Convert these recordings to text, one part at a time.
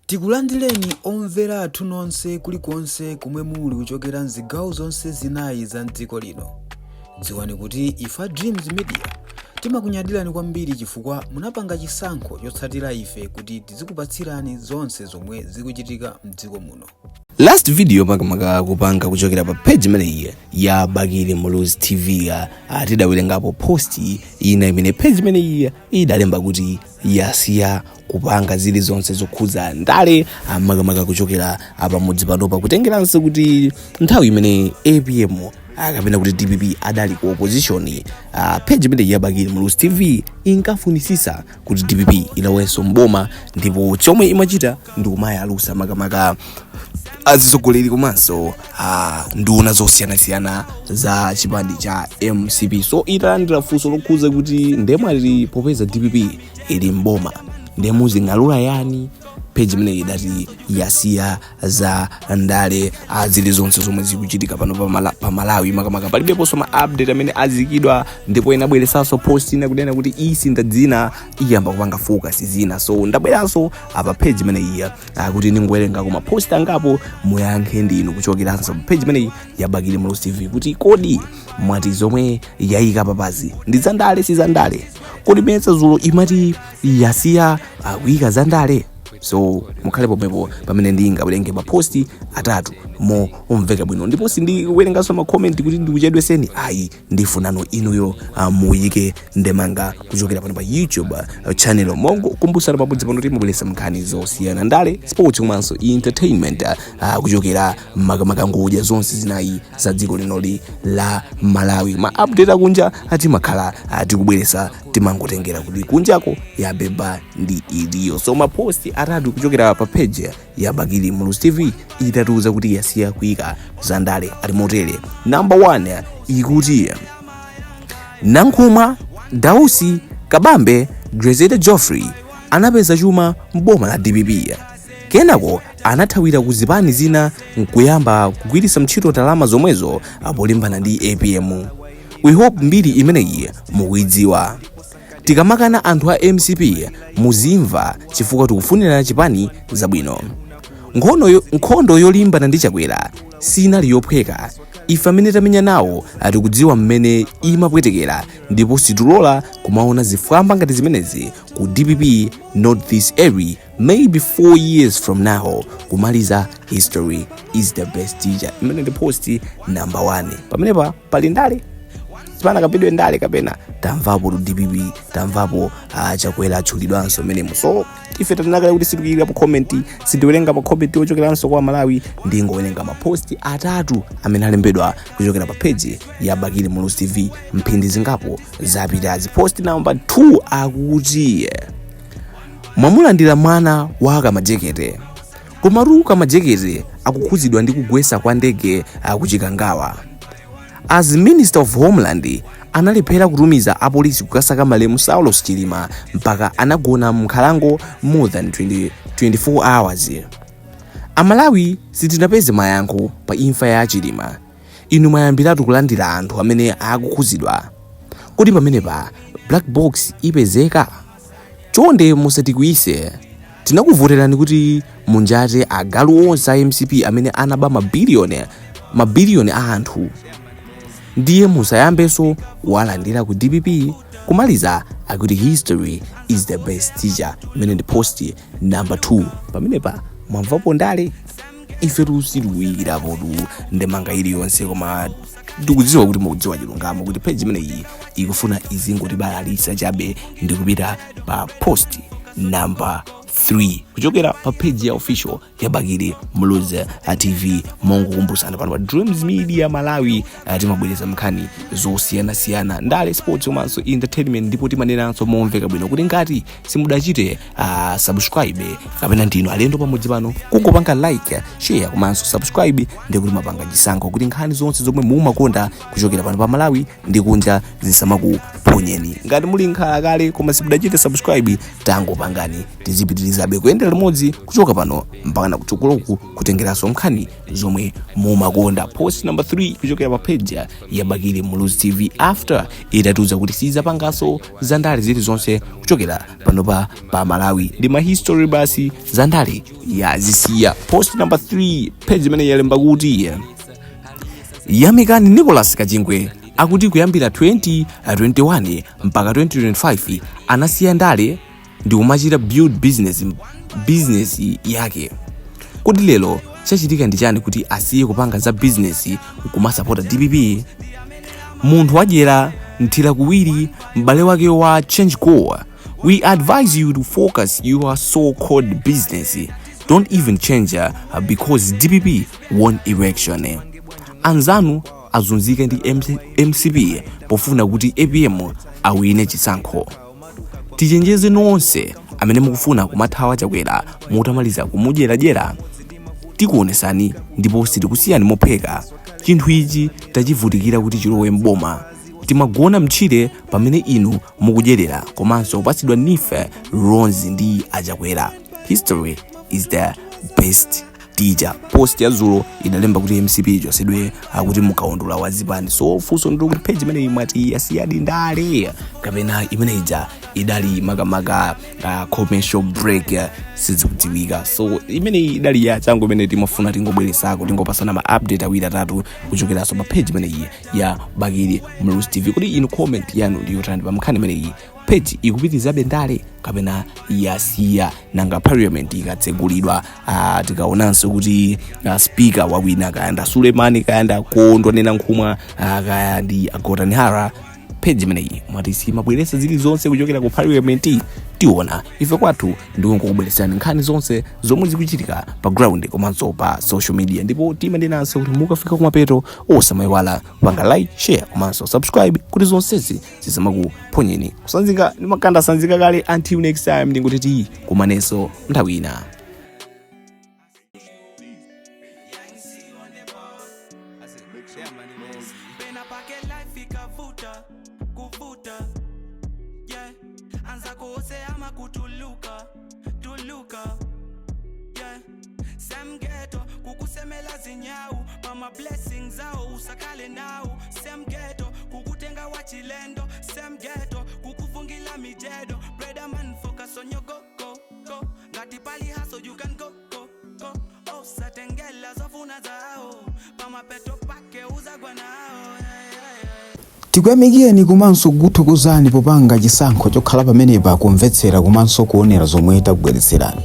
Tikulandireni omvera athu nonse kulikonse kumwe muli kuchokera mzigawo zonse zinayi za mdziko lino. Dziwani kuti ifa Dreams Media timakunyadirani kwambiri chifukwa munapanga chisankho chotsatira ife kuti tizikupatsirani zonse zomwe zikuchitika mdziko muno. Last video makamaka kupanga kuchokera pa page imeneyi ya Bakili Mulizi TV tidawerengapo posti ina imene page imeneyi idalemba kuti yasiya kupanga zili zonse zokhuza ndale makamaka kuchokera pamudzi panopa kutengeranso kuti nthawi imene APM akapena kuti DPP adali ku opposition. Page imeneyi ya Bakili Mulizi TV inkafunisisa kuti DPP ilawenso mboma, ndipo chomwe imachita ndi kumayalusa makamaka azisogoleri komanso nduna zosiyanasiyana za chipani cha MCP. So italandira funso lokhuza kuti ndemwe popeza DPP ili mboma ndemu ngalula yani. Page imeneyi idati yasiya za ndale zili zonse zomwe zikuchitika pano pa Malawi makamaka palibepo soma update amene azikidwa, ndipo inabweresanso post ina kunena kuti isi ndadzina iyamba kupanga focus zina. So ndabweranso apa page imeneyi kuti ningowerenga koma post angapo muyankhe ndinu kuchokeranso page imeneyi ya Bakili Mulizi TV kuti kodi mwati zomwe yayika papazi ndi za ndale si za ndale, kodi mesa zulo imati yasiya kuyika za ndale. So mukhale pomwepo pamene ndingawerenge ma posti atatu mo umveka bwino, ndipo sindikuwerenganso ma comment kuti ndikuchedweseni ayi, ndifunano inuyo muyike ndemanga kuchokera pano pa YouTube channel mongo kumbusana pabudzi pano timabweresa mkhani zosiyana ndale sports komanso entertainment kuchokera makamaka ngoja zonse zinayi za dziko linoli la Malawi. Ma update akunja atimakhala tikubweresa timangotengera kuti kunjako yabeba ndi iliyo. So ma posti atatu kuchokera pa page ya Bakili Mulizi TV itatuza kuti yasiya kuyika za ndale ali motere. Number 1 ikuti Nankhumwa Dausi Kabambe Grezeda Geoffrey anapeza chuma mboma la DPP, kenako anathawira ku zipani zina nkuyamba kugwiritsa ntchito ndalama zomwezo apolimbana ndi APM. We hope mbiri imeneyi mukuidziwa. Tikamakana anthu a MCP muzimva chifukwa tikufunira chipani zabwino. Nkhondo yolimbana ndi chakwera sinali yophweka. Ife amene tamenya nawo atikudziwa mmene imapwetekera, ndipo situlola kumaona zifwamba ngati zimenezi ku DPP not this area, maybe 4 years from now. Kumaliza history is the best teacher. Imene ndi post number 1. Pamenepa pali ndale sipana kapidwe ndale kapena tamvapo DPP, tamvapo chakwera atchulidwanso menemo. So ife tatinakala kuti sitikuyika pa comment, sindiwerenga pa comment ochokeranso kwa Malawi, ndingowerenga ma post atatu amene alembedwa kuchokera pa page ya Bakili Mulizi TV mphindi zingapo zapitazi. Post number 2 akuti mwamulandira mwana wa kamajekete, kumaruka majekete akukhuzidwa ndi kugwesa kwa ndege kuchikangawa. As Minister of Homeland analephera kutumiza apolisi kukasaka Malemu Saulos Chilima mpaka anagona mkhalango more than 24 hours. Amalawi sitinapeze mayankho pa imfa ya Chilima. Inu mayambiratu kulandira anthu amene akukhuzidwa. Kodi pamenepa black box ipezeka? Chonde musatikuise. Tinakuvoterani kuti munjate agalu onse a MCP amene anaba mabiliyoni a anthu. Ndiye musayambeso walandira ku DPP. Kumaliza akuti history is the best teacher. Imene ndi post number 2. Pamenepa mwamvapo ndale ife tusikuwirapo ndemanga iliyonse, koma ndikudziwa kuti mukudziwa chilungamo kuti page imeneyi ikufuna izingotibalalisa chabe. Ndikupita pa post number 3 kuchokera pa page ya official ya Bakili Mulizi TV mongo kumbusana pano pa Dreams Media Malawi. Timabwereza mkhani zosiyana ndale sports komanso entertainment, ndipo timanenanso momveka bwino kuti ngati simudachite subscribe kapena ndinu alendo pamodzi pano kungopanga like, share komanso subscribe, ndikuti mapanga chisankho kuti nkhani zonse zomwe mumakonda kuchokera pano pa Malawi ndi kunja zisamakuponyeni. Ngati muli nkhala kale koma simudachite subscribe, tangopangani tizipitirizabe kuyendera tikhale limodzi kuchoka pano mpaka na kutsogoloku kutengeranso nkhani zomwe mumakonda. Post number 3 kuchokera pa page ya Bakili Mulizi TV after itatiuza kuti sizapangaso za ndale zilizonse kuchokera pano pa Malawi ndi ma history basi za ndale yazisiya. Post number 3 page imene yalemba kuti Yamikani Nicholas Kachingwe akuti kuyambira 2021 mpaka 2025 anasiya ndale ndi kumachita build business yake. Kodi lero chachitika ndi chani kuti asiye kupanga za business kumasapota DPP? Munthu wadyera nthira kuwiri m'bale wake wa Change Core. We advise you to focus your so-called business. Don't even change because DPP won election. Anzanu azunzika ndi MCP pofuna kuti APM awine chisankho. Tichenjeze nonse amene mukufuna kumathawa chakwera mutamaliza kumudyerajera. Tikuonesani ndipo sitikusiyani mopheka. Chinthu ichi tachivutikira kuti chilowe mboma. Timagona mtchire pamene inu mukudyerera komanso kupatsidwa nife ronzi ndi achakwera. History is the best teacher. Post ya Zulo inalemba kuti MCP chosedwe akuti mukaondola wazipani. So funso ndi kuti page imene imati yasiyadi ndale kapena imeneja idali makamaka commercial break sizikudziwika. So imene idali ya changu imene timafuna tingobweresako tingopasana ma update awiri atatu kuchokeranso pa page imene ya Bakili Mulizi TV. Kuti inu comment yanu ndiyo tani pa mkhani imene page ikupitizabe ndale kapena yasiya. Nanga parliament ikatsegulidwa tikaonanso kuti speaker wawina kayanda Sulemani kayanda Kondo nena nkhumwa kaya ndi Agotanihara. Page imeneyi mwatisi mabweresa zilizonse kuchokera ku parliament. Tiona ife kwathu ndiwo nkukubweresani nkhani zonse zomwe zikuchitika pa ground komanso pa social media. Ndipo timanenanso kuti mukafika kumapeto osamayiwala panga like, share komanso subscribe kuti zonsezi zisamakuphonyeni kusanzika ndi makanda sanzika kale. Until next time ndingoti kumaneso nthawi ina. Anza kuose ama kutuluka yeah. Sem ghetto kukusemela zinyau mama blessings zao usakale nao. Sem ghetto kukutenga wachilendo. Sem ghetto kukufungila mijedo. Brother man focus on your go ngati pali hustle you can go oh satengela zofuna zao mama peto pake uzagwa nao Tikuyamikeni komanso kuthokozani popanga chisankho chokhala pamenepa kumvetsera komanso kuonera zomwe takubweretserani.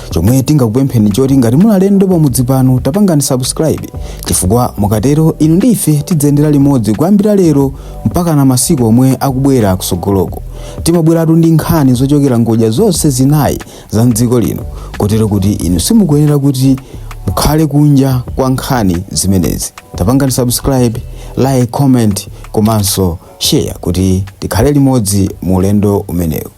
Chomwe tingakupempheni choti ngati mulalendo pamudzi pano tapangani subscribe chifukwa mukatero inu ndife tidzendera limodzi kuyambira lero mpaka na masiku omwe akubwera kusogoloko. Timabweratu ndi nkhani zochokera ngodya zonse zinayi za mdziko lino kotero kuti inu simukuyenera kuti mukhale kunja kwa nkhani zimenezi. Tapangani subscribe, like, comment komanso share kuti tikhale limodzi mu ulendo umenewu.